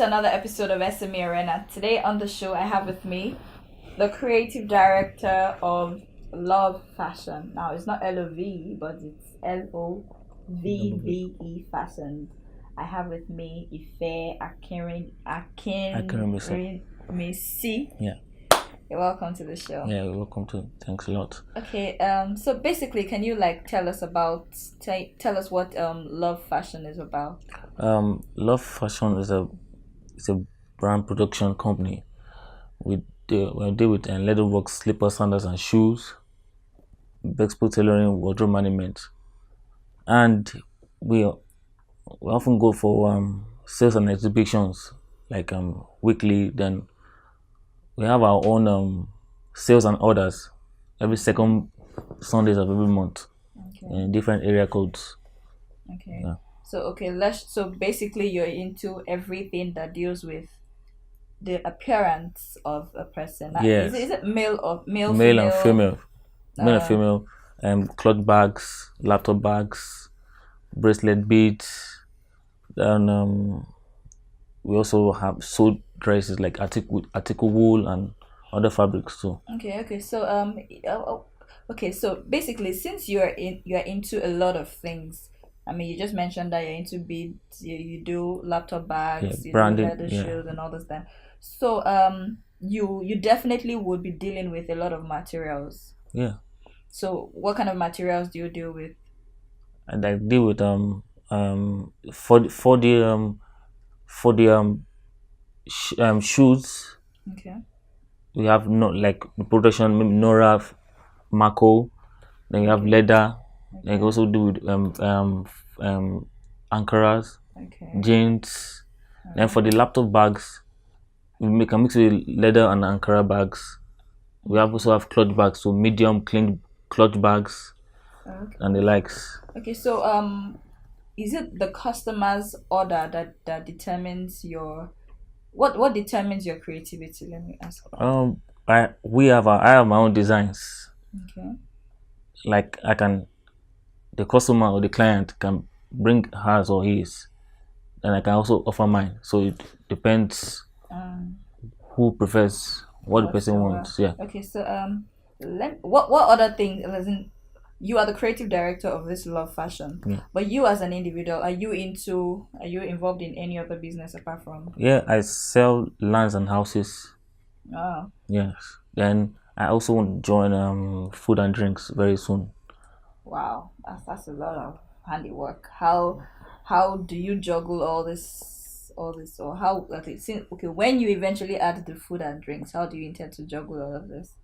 to another episode of SME Arena. Today on the show, I have with me the creative director of Love Fashion. Now, it's not LOV, but it's LOVVE Fashion. I have with me Ife Akinrimisi. Yeah. You're welcome to the show. Yeah, you're welcome to. Thanks a lot. Okay. So basically, can you tell us what Love Fashion is about? Love Fashion is a brand production company. We deal with leather work, slippers, sandals, and shoes, bespoke tailoring, wardrobe management, and we often go for sales and exhibitions weekly. Then we have our own sales and orders every second Sundays of every month in different area codes. Okay. Yeah. So basically you're into everything that deals with the appearance of a person. Yes. Is it male or male And female? Male and female. Cloth bags, laptop bags, bracelet beads. Then we also have sewed dresses like article wool and other fabrics too. So basically, since you're into a lot of things, I mean, you just mentioned that you're into beads, you do laptop bags, you branding, do leather shoes and all this stuff. So you definitely would be dealing with a lot of materials. Yeah. So what kind of materials do you deal with? And I deal with shoes. Okay. We have production, maybe Nora, Mako. Then you have leather. Okay. Then you also do with ankaras, jeans. Then for the laptop bags, we can mix with leather and ankara bags. We also have cloth bags, so medium clean cloth bags, and the likes. Okay, so is it the customer's order that determines your what determines your creativity? Let me ask. I have my own designs. Okay. Like the customer or the client can bring hers or his, and I can also offer mine. So it depends who prefers what the person wants. Yeah. Okay, so what other thing? You are the creative director of this Love Fashion, but you as an individual, are you involved in any other business apart from? Yeah, I sell lands and houses. Oh. Yes. Then I also want to join food and drinks very soon. Wow, that's a lot of handiwork. How do you juggle all this, or how? When you eventually add the food and drinks, how do you intend to juggle all of this?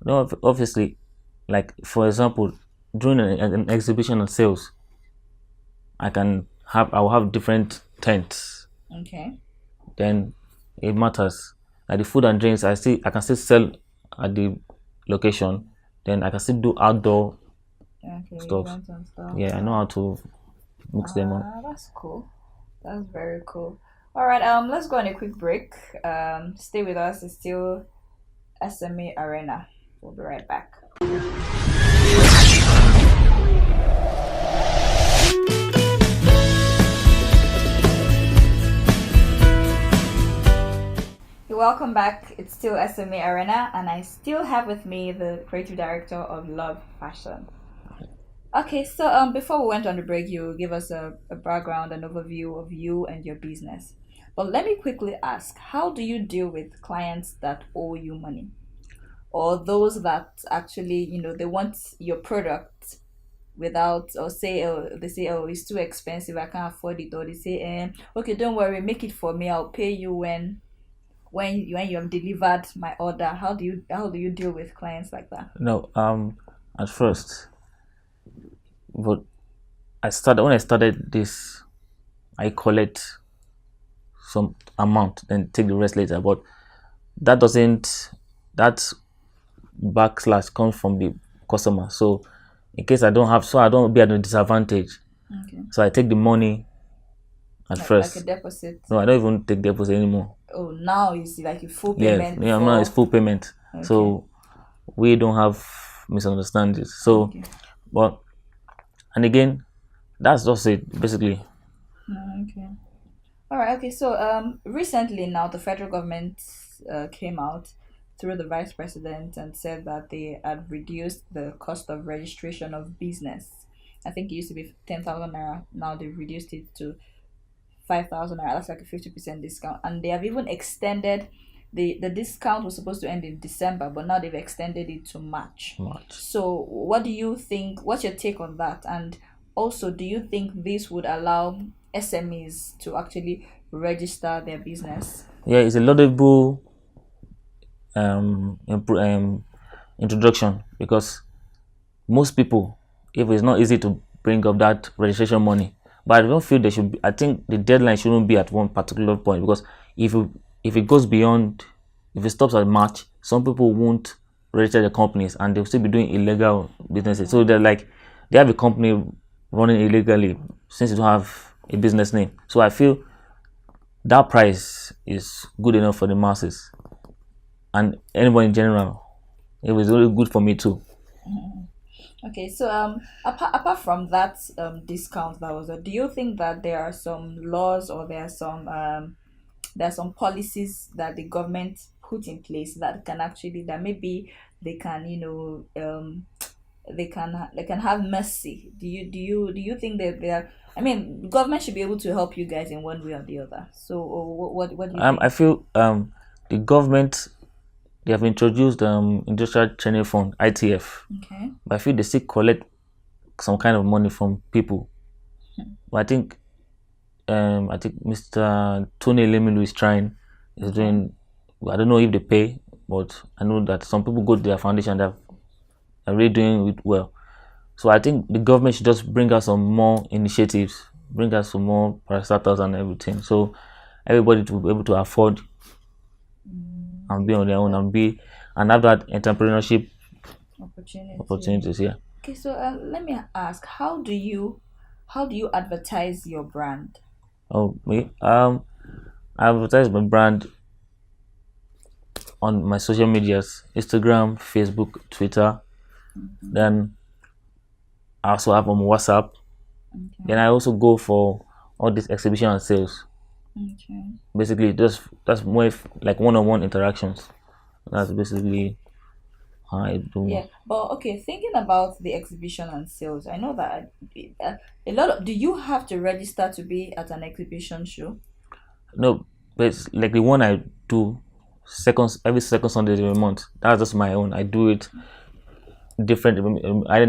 No, obviously, for example, during an exhibition and sales, I will have different tents. Okay. Then it matters. Like the food and drinks, I can still sell at the location. Then I can still do outdoor stuff. Yeah, I know how to mix them up. That's cool. That's very cool. All right, let's go on a quick break. Stay with us. It's still SME Arena. We'll be right back. Welcome back. It's still SME Arena, and I still have with me the creative director of Love Fashion. Okay, so before we went on the break, you gave us a background, an overview of you and your business. But let me quickly ask, how do you deal with clients that owe you money? Or those that actually, they want your product without, or they say, oh, it's too expensive, I can't afford it. Or they say, okay, don't worry, make it for me, I'll pay you when you have delivered my order. How do you deal with clients like that? No, at first, but when I started this, I collect some amount and take the rest later. But that backslash comes from the customer. So in case I don't be at a disadvantage. Okay. So I take the money at first. Like a deposit. No, I don't even take deposit anymore. Oh, now it's like a full payment. Yeah, now it's full payment. Okay. So we don't have misunderstandings. So, but and again, that's just it basically. Okay. All right, okay. So recently now the federal government came out through the vice president and said that they had reduced the cost of registration of business. I think it used to be 10,000 naira. Now they've reduced it to 5,000 naira. That's like a 50% discount, and they have even extended the discount was supposed to end in December, but now they've extended it to March. Much. So, what do you think? What's your take on that? And also, do you think this would allow SMEs to actually register their business? Yeah, it's a laudable introduction because most people, if it's not easy to bring up that registration money, but I don't feel they should be, I think the deadline shouldn't be at one particular point because if it, if it goes beyond, if it stops at March, some people won't register their companies and they'll still be doing illegal businesses. So they're like, they have a company running illegally since you don't have a business name. So I feel that price is good enough for the masses and anyone in general. It was really good for me too. Okay, so apart from that discount that was, do you think that there are some laws or there are some policies that the government put in place that can actually that maybe they can they can have mercy. Do you think that they are? I mean, the government should be able to help you guys in one way or the other. So what do you I think? feel the government, they have introduced industrial training fund (ITF), Okay. but I feel they still collect some kind of money from people. But I think Mr. Tony Lemilu is trying, is Okay. doing. I don't know if they pay, but I know that some people go to their foundation that are really doing it well. So I think the government should just bring us some more initiatives, bring us some more parastatals and everything. So everybody to be able to afford and be on their own and be and have that entrepreneurship Opportunity. opportunities. Yeah. Okay, so let me ask, how do you advertise your brand? Oh me. I advertise my brand on my social medias, Instagram, Facebook, Twitter. Then I also have on WhatsApp. Then Okay. I also go for all this exhibition and sales. Okay. Basically, just that's more like one-on-one interactions. That's basically how I do. Yeah, but okay, thinking about the exhibition and sales, I know that a lot of, do you have to register to be at an exhibition show? No, but it's like the one I do seconds every second Sunday of the month. That's just my own. I do it different anywhere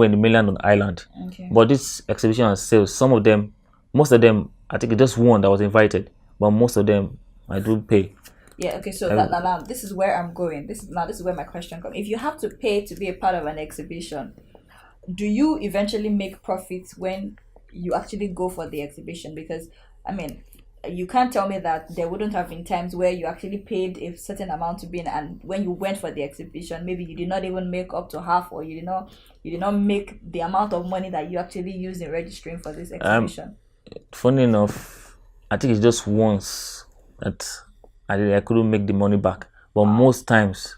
in the mainland or island. Okay. But this exhibition and sales, some of them, most of them, I think it's just one that was invited, but most of them I do pay. Yeah, okay, so I, now this is where I'm going. This is where my question comes. If you have to pay to be a part of an exhibition, do you eventually make profits when you actually go for the exhibition? Because I mean, you can't tell me that there wouldn't have been times where you actually paid a certain amount to be in, and when you went for the exhibition, maybe you did not even make up to half, or you did not make the amount of money that you actually used in registering for this um, exhibition. funny enough, I think it's just once that I couldn't make the money back, but Wow. most times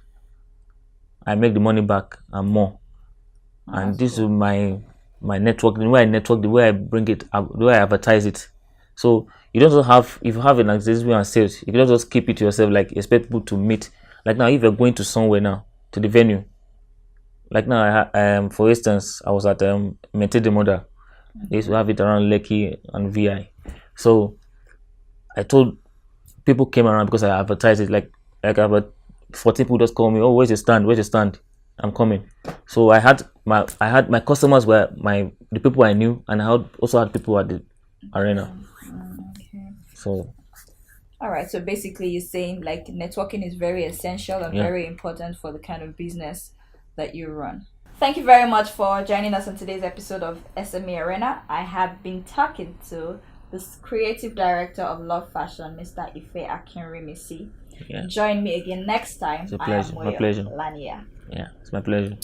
I make the money back and more. Oh, And that's this is cool. my network, the way I network, the way I bring it up, the way I advertise it. So you don't just have, if you have an existing and sales, you can just keep it to yourself, like expect people to meet. Like now, if you're going to somewhere now to the venue, like now, for instance, I was at Mente de Moda. They used to Okay. have it around Lekki and VI. So I told people came around because I advertised it. Like about 14 people just call me. Oh, where's your stand? Where's your stand? I'm coming. So I had my customers were my the people I knew, and also had people at the arena. Okay. So All right. So basically, you're saying like networking is very essential and yeah, very important for the kind of business that you run. Thank you very much for joining us on today's episode of SME Arena. I have been talking to this creative director of Love Fashion, Mr. Ife Akinrimisi. yeah, Join me again next time. it's a I am pleasure. My Moyo pleasure. Lania. Yeah, it's my pleasure.